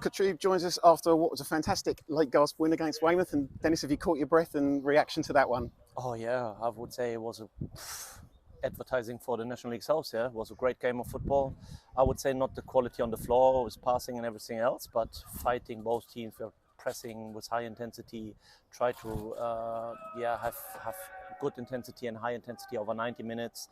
Kutrieb joins us after what was a fantastic late gasp win against Weymouth. And Dennis, have you caught your breath and reaction to that one? Oh yeah, I would say it was advertising for the National League South. Yeah, it was a great game of football. I would say not the quality on the floor, with passing and everything else, but fighting. Both teams were pressing with high intensity. Try to have good intensity and high intensity over 90 minutes.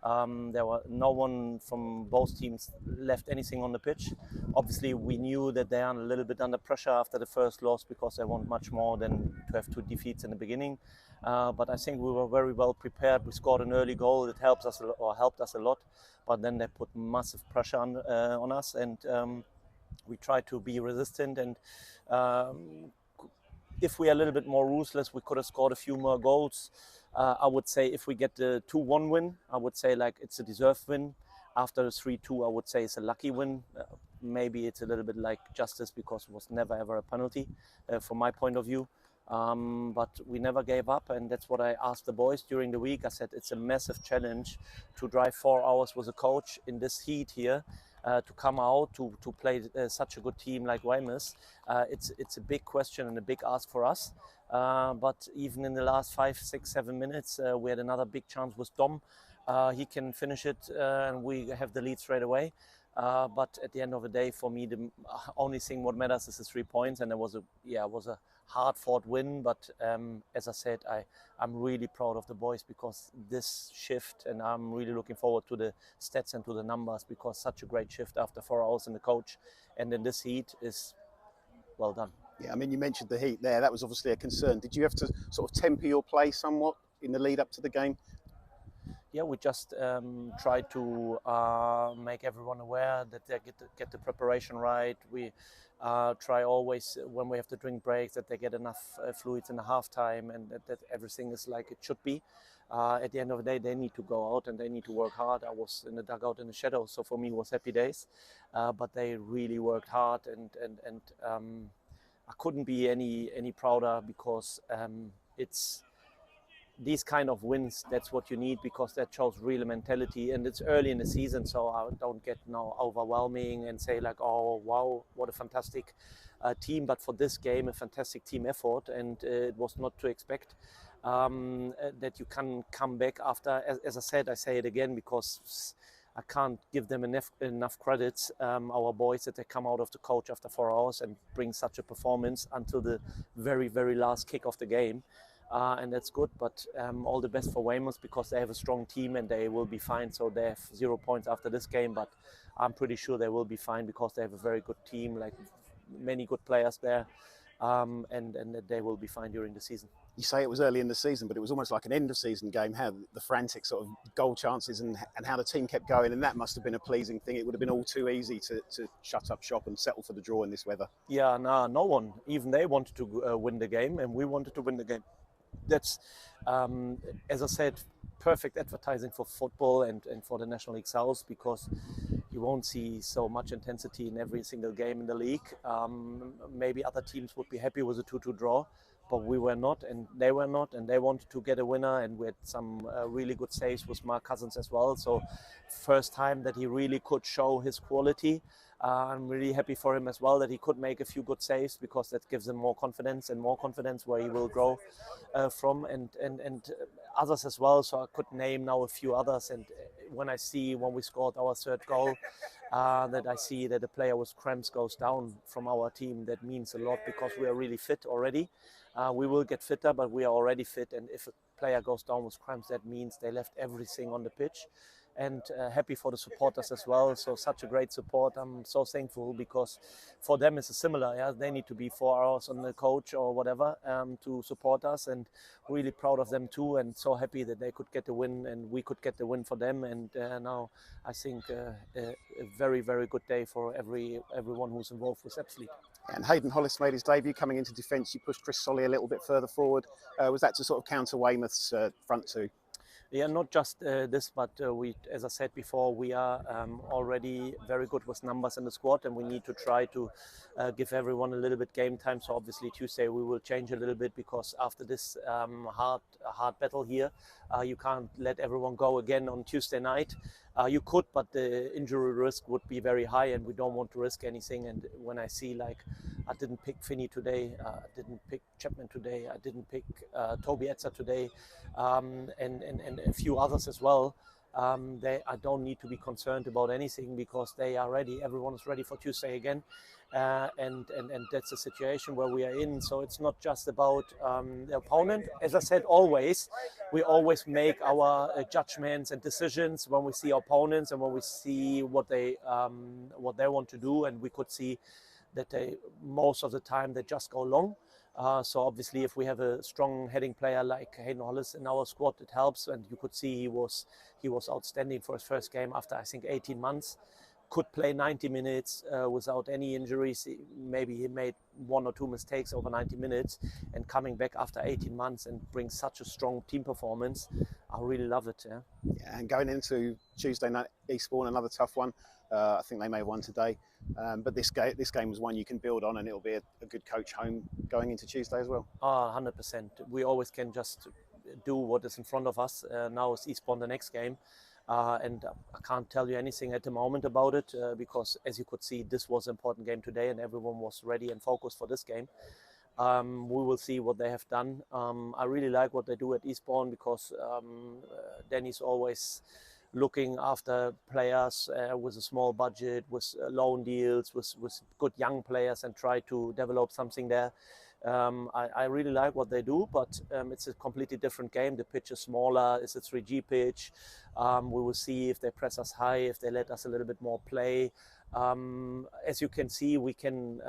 There were no one from both teams left anything on the pitch. Obviously, we knew that they are a little bit under pressure after the first loss because they want much more than to have 2 defeats in the beginning. But I think we were very well prepared. We scored an early goal. It helped us a lot. But then they put massive pressure on us, and we tried to be resistant. And if we are a little bit more ruthless, we could have scored a few more goals. I would say if we get the 2-1 win, I would say like it's a deserved win. After the 3-2, I would say it's a lucky win. Maybe it's a little bit like justice because it was never ever a penalty from my point of view. But we never gave up, and that's what I asked the boys during the week. I said it's a massive challenge to drive 4 hours with a coach in this heat here. To come out to play such a good team like Weymouth, it's a big question and a big ask for us. But even in the last 5, 6, 7 minutes, we had another big chance with Dom. He can finish it, and we have the lead straight away. But at the end of the day, for me, the only thing what matters is the 3 points, and it was a hard-fought win. But as I said, I'm really proud of the boys because this shift, and I'm really looking forward to the stats and to the numbers because such a great shift after 4 hours in the coach, and in this heat is well done. Yeah, I mean, you mentioned the heat there. That was obviously a concern. Did you have to sort of temper your play somewhat in the lead up to the game? Yeah, we just try to make everyone aware that they get the preparation right. We try always, when we have to drink breaks, that they get enough fluids in the halftime, and that everything is like it should be. At the end of the day, they need to go out and they need to work hard. I was in the dugout in the shadows, so for me it was happy days. But they really worked hard, and I couldn't be any prouder because it's these kind of wins, that's what you need because that shows real mentality, and it's early in the season, so I don't get now overwhelming and say like, oh wow, what a fantastic team. But for this game, a fantastic team effort, and it was not to expect that you can come back after. As I said, I say it again because I can't give them enough credits, our boys, that they come out of the coach after 4 hours and bring such a performance until the very, very last kick of the game. And that's good, but all the best for Weymouth because they have a strong team and they will be fine. So they have 0 points after this game, but I'm pretty sure they will be fine because they have a very good team, like many good players there, and they will be fine during the season. You say it was early in the season, but it was almost like an end-of-season game, how the frantic sort of goal chances and how the team kept going, and that must have been a pleasing thing. It would have been all too easy to shut up shop and settle for the draw in this weather. Yeah, no one. Even they wanted to win the game, and we wanted to win the game. That's, as I said, perfect advertising for football and for the National League South because you won't see so much intensity in every single game in the league. Maybe other teams would be happy with a 2-2 draw, but we were not, and they were not, and they wanted to get a winner, and we had some really good saves with Mark Cousins as well. So first time that he really could show his quality. I'm really happy for him as well that he could make a few good saves because that gives him more confidence where he will grow from, and others as well. So I could name now a few others, and when we scored our 3rd goal, that I see that a player with cramps goes down from our team, that means a lot because we are really fit already. We will get fitter, but we are already fit, and if a player goes down with cramps, that means they left everything on the pitch. And happy for the supporters as well. So such a great support. I'm so thankful because for them it's a similar. Yeah, they need to be 4 hours on the coach or whatever to support us, and really proud of them too. And so happy that they could get the win and we could get the win for them. And now I think a very, very good day for everyone who's involved with Epsley. And Hayden Hollis made his debut coming into defence. You pushed Chris Solly a little bit further forward. Was that to sort of counter Weymouth's front two? Yeah, not just this, but as I said before, we are already very good with numbers in the squad, and we need to try to give everyone a little bit game time. So obviously Tuesday we will change a little bit, because after this hard battle here, you can't let everyone go again on Tuesday night. You could, but the injury risk would be very high, and we don't want to risk anything. And when I see, like, I didn't pick Finney today, I didn't pick Chapman today, I didn't pick Toby Etzer today, and a few others as well. I don't need to be concerned about anything, because they are ready. Everyone is ready for Tuesday again, and that's the situation where we are in. So it's not just about the opponent. As I said, we always make our judgments and decisions when we see opponents and when we see what they want to do, and we could see that they most of the time they just go long. So obviously, if we have a strong heading player like Hayden Hollis in our squad, it helps. And you could see he was outstanding for his first game after, I think, 18 months. Could play 90 minutes without any injuries. Maybe he made 1 or 2 mistakes over 90 minutes, and coming back after 18 months and bring such a strong team performance, I really love it. Yeah. Yeah, and going into Tuesday night, Eastbourne, another tough one. I think they may have won today, but this game was one you can build on, and it'll be a good coach home going into Tuesday as well. 100%. We always can just do what is in front of us. Now is Eastbourne the next game, and I can't tell you anything at the moment about it, because, as you could see, this was an important game today, and everyone was ready and focused for this game. We will see what they have done. I really like what they do at Eastbourne, because Danny's always looking after players with a small budget, with loan deals, with good young players, and try to develop something there. I really like what they do, but it's a completely different game. The pitch is smaller, it's a 3G pitch. We will see if they press us high, if they let us a little bit more play. As you can see, we can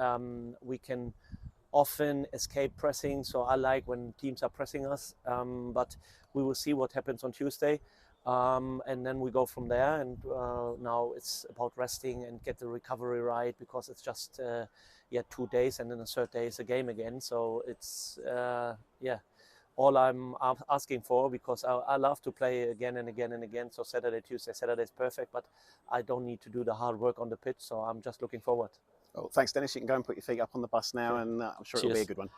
often escape pressing, so I like when teams are pressing us, but we will see what happens on Tuesday, and then we go from there. And now it's about resting and get the recovery right, because it's just 2 days, and then the third day is a game again. So it's all I'm asking for, because I love to play again and again and again. So Saturday is perfect, but I don't need to do the hard work on the pitch, so I'm just looking forward. Well, thanks, Dennis. You can go and put your feet up on the bus now, and I'm sure it'll be a good one.